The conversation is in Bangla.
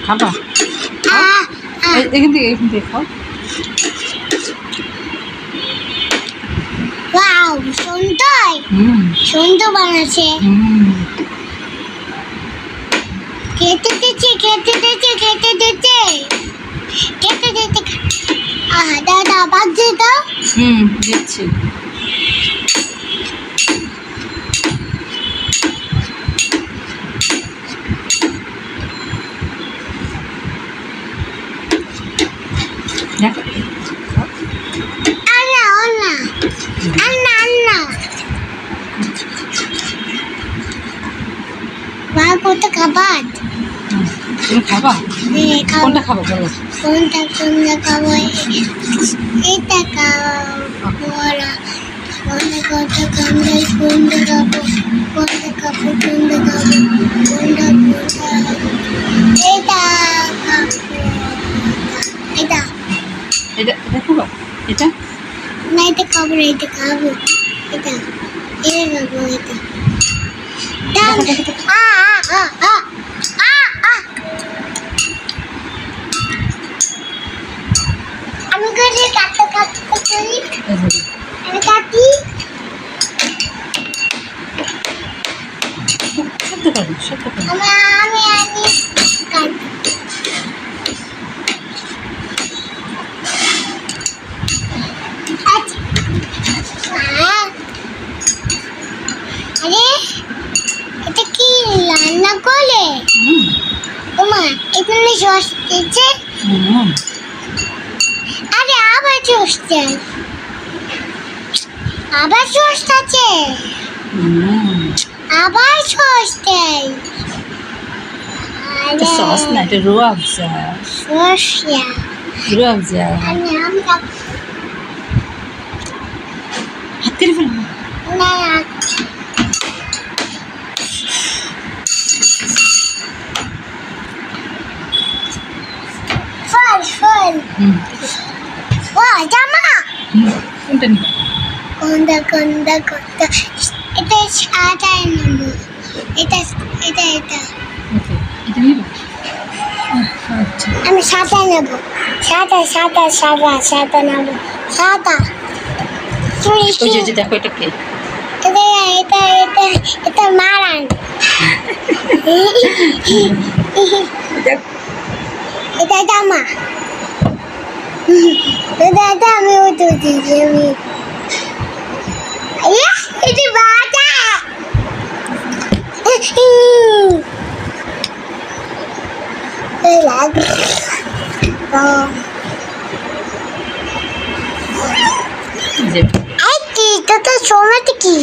খাবা এখান থেকে খাও। ওয়াও সুন্দর সুন্দর বানাচ্ছে। খেতে দিচ্ছে দাদা বাজছে তো। দিচ্ছি। কোনটা খাবার? তুমি খাবা? কোনটা খাবো বলো? কোনটা খাবো? এটা খাবো না। কোনটা খাবো? এটা এটা এটা খাবা? এটা না, এটা খাবো না। এটা খাবো এটা খাবো এটা। আমি করে কাটতে করি। আমি কাটি। আমি কাটি। আরে এটা কি রান্না করলে? এখানে সস দিচ্ছে। আরে আবার সস দেয়। আবার সস আছে। আবার সস দেয়। এটা সস না, এটা রুয়াবজা। রুয়াবজা। হাত কেটে ফেলবো না। ফল ও জামা। কোনটা নিবো? কোনটা এটা সাদা নেব। এটা ওকে, এটা নিবো। আচ্ছা, আমি সাদা নেব। সাদা নেব। সাদা ওই যে দেখো এটা কে? এটা মারান। এটা জামা। এটা আমি উঠে দিয়েছি। এটা বাটা। যে এই কি তো সময় কি?